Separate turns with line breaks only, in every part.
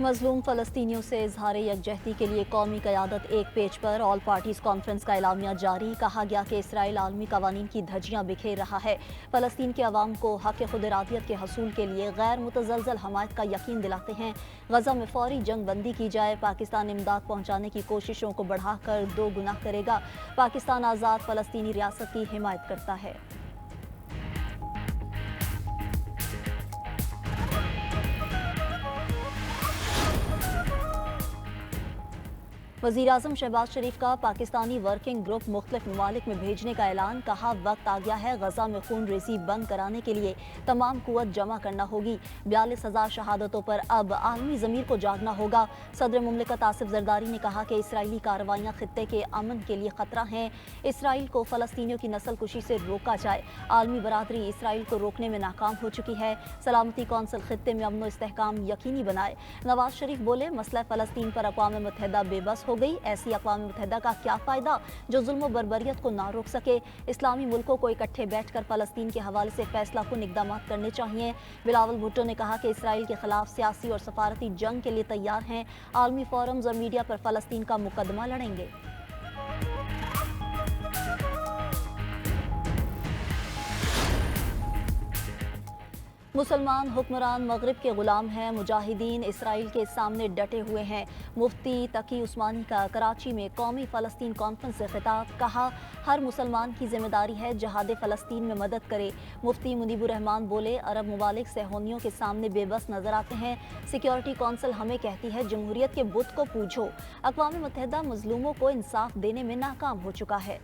मजलूम फ़लस्तीनियों से इजहार यकजहती के लिए कौमी क़यादत एक पेज पर। ऑल पार्टीज़ कॉन्फ्रेंस का एलामिया जारी। कहा गया कि इसराइल आलमी कवानीन की धज्जियाँ बिखेर रहा है। फ़लस्तीन के अवाम को हक़ खुद इरादियत के हसूल के लिए गैर मुतज़लज़ल हमायत का यकीन दिलाते हैं। गज़ा में फ़ौरी जंग बंदी की जाए। पाकिस्तान इमदाद पहुँचाने की कोशिशों को बढ़ाकर दो गुना करेगा। पाकिस्तान आज़ाद फ़लस्तीनी रियासत की हिमायत करता है। वज़ीर-ए-आज़म शहबाज शरीफ का पाकिस्तानी वर्किंग ग्रुप मुख्तलिफ ममालिक में भेजने का ऐलान। कहा वक्त आ गया है गज़ा में खून रेज़ी बंद कराने के लिए तमाम कुव्वत जमा करना होगी। 42,000 शहादतों पर अब आलमी ज़मीर को जागना होगा। सदर मुमलिकत आसिफ ज़रदारी ने कहा कि इसराइली कार्रवाइयाँ खित्ते के अमन के लिए ख़तरा हैं। इसराइल को फ़लस्तीनियों की नस्ल कुशी से रोका जाए। आलमी बरादरी इसराइल को रोकने में नाकाम हो चुकी है। सलामती कौंसिल खित्ते में अमन व इस्तेहकाम यकीनी बनाए। नवाज शरीफ बोले मसला फ़लस्तीन पर अक़वाम मुत्तहिदा बेबस हो गई। ऐसी अक़वाम मुत्तहिदा का क्या फ़ायदा जो जुल्म व बर्बरियत को ना रोक सके। इस्लामी मुल्कों को इकट्ठे बैठकर फ़लस्तीन के हवाले से फैसला कुन इक़दामात करने चाहिए। बिलावल भुट्टो ने कहा कि इसराइल के खिलाफ सियासी और सफारती जंग के लिए तैयार हैं। आलमी फोरम्स और मीडिया पर फ़लस्तीन का मुकदमा लड़ेंगे। मुसलमान हुक्मरान मगरिब के गुलाम हैं। मुजाहिदीन इसराइल के सामने डटे हुए हैं। मुफ्ती तकी उस्मानी का कराची में कौमी फ़लस्तीन कॉन्फ्रेंस से खिताब। कहा हर मुसलमान की जिम्मेदारी है जहाद फ़लस्तीन में मदद करे। मुफ्ती मुनीबुर रहमान बोले अरब ममालिक सहूनियों के सामने बेबस नजर आते हैं। सिक्योरिटी कौंसिल हमें कहती है जमहूरियत के बुत को पूछो। अक़वाम मुत्तहिदा मजलूमों को इंसाफ देने में नाकाम हो चुका है।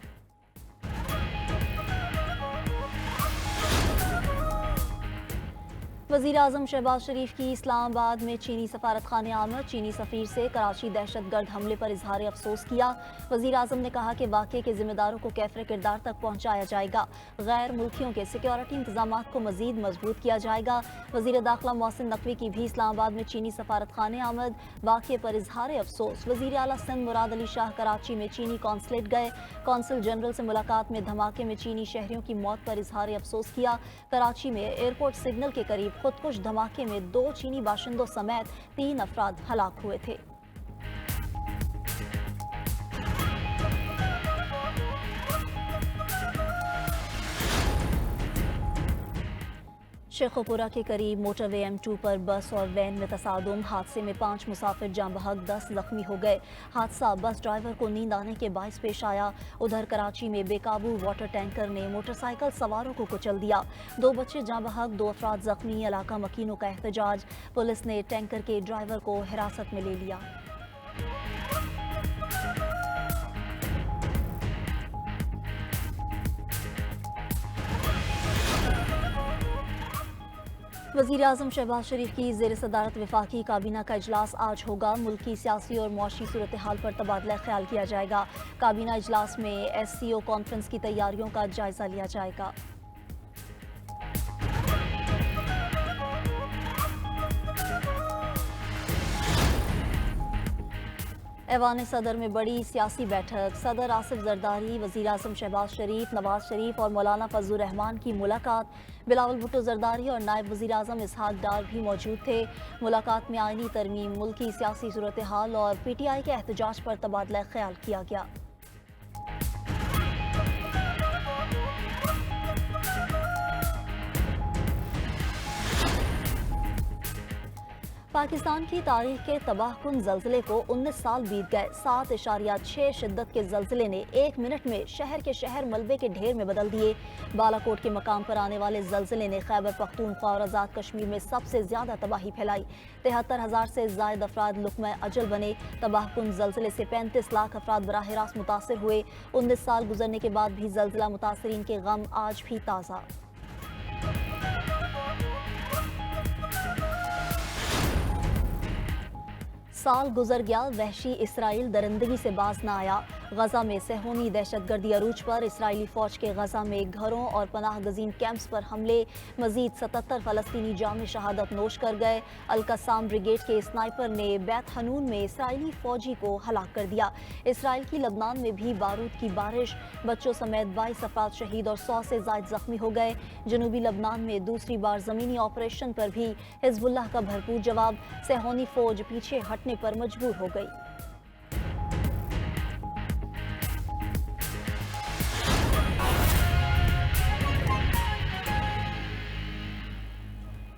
वज़ीर-ए-आज़म शहबाज शरीफ की इस्लामाबाद में चीनी सफारत खाने आमद। चीनी सफ़ीर से कराची दहशतगर्द हमले पर इजहार अफसोस किया। वज़ीर-ए-आज़म ने कहा कि वाक़े के ज़िम्मेदारों को कैफ़रे किरदार तक पहुँचाया जाएगा। गैर मुल्कियों के सिक्योरिटी इंतज़ामात को मज़ीद मजबूत किया जाएगा। वज़ीर दाखिला मोहसिन नकवी की भी इस्लामाबाद में चीनी सफारत खाने आमद। वाक़े पर इजहार अफसोस। वज़ीर आला सिंध मुराद अली शाह कराची में चीनी कौंसलेट गए। कौंसल जनरल से मुलाकात में धमाके में चीनी शहरियों की मौत पर इजहार अफसोस किया। कराची में एयरपोर्ट सिग्नल के करीब खुदकुश धमाके में 2 चीनी बाशिंदों समेत 3 अफराद हलाक हुए थे। शेखोपुरा के करीब मोटरवे M2 पर बस और वैन में तसादुम। हादसे में 5 मुसाफिर जाँ बहक 10 जख्मी हो गए। हादसा बस ड्राइवर को नींद आने के बायस पेश आया। उधर कराची में बेकाबू वाटर टैंकर ने मोटरसाइकिल सवारों को कुचल दिया। 2 बच्चे जाँ बहक 2 अफराद जख्मी। इलाका मकीनों का एहतजाज। पुलिस ने टैंकर के ड्राइवर को हिरासत में ले लिया। वज़ीर-ए-आज़म शहबाज शरीफ की ज़ेर सदारत वफाकी काबीना का इजलास आज होगा। मुल्की सियासी और मुआशी सूरत हाल पर तबादला ख्याल किया जाएगा। काबीना इजलास में SCO कॉन्फ्रेंस की तैयारियों का जायजा लिया जाएगा। ऐवान सदर में बड़ी सियासी बैठक। सदर आसिफ जरदारी, वज़ीर-ए-आज़म शहबाज शरीफ, नवाज शरीफ और मौलाना फजलुर रहमान की मुलाकात। बिलावल भुट्टो जरदारी और नायब वज़ीर-ए-आज़म इसहाक डार भी मौजूद थे। मुलाकात में आईनी तरमीम, मुल्की सियासी सूरत हाल और PTI के एहतजाज पर तबादला ख्याल किया गया। पाकिस्तान की तारीख के तबाहकुन ज़लज़ले को 19 साल बीत गए। 7.6 शिद्दत के ज़लज़ले ने 1 मिनट में शहर के शहर मलबे के ढेर में बदल दिए। बालाकोट के मकाम पर आने वाले ज़लज़ले ने खैबर पख्तूनख्वा और आज़ाद कश्मीर में सबसे ज़्यादा तबाही फैलाई। 73,000 से ज़ायद अफराद लुक़्मा अजल बने। तबाहकुन ज़लज़ले से 35 लाख अफराद बराह रास्त मुतासिर हुए। 19 साल गुजरने के बाद भी ज़लज़ला मुतासिरीन के गम आज भी ताज़ा। साल गुजर गया, वहशी इसराइल दरिंदगी से बाज न आया। गजा में सेहोनी दहशतगर्दी अरूज पर इसराइली फौज के गजा में घरों और पनाह गजीन कैंप्स पर हमले, मजीद 77 फलस्तीनी जाम शहादत नोश कर गए। अल-कस्साम ब्रिगेड के स्नाइपर ने बैत हनून में इसराइली फौजी को हलाक कर दिया। इसराइल की लबनान में भी बारूद की बारिश, बच्चों समेत 22 अफराद शहीद और 100 से ज़ायद जख्मी हो गए। जनूबी लबनान में दूसरी बार ज़मीनी ऑपरेशन पर भी हिजबुल्लाह का भरपूर जवाब, सेहोनी फौज पीछे हटने पर मजबूर हो गई।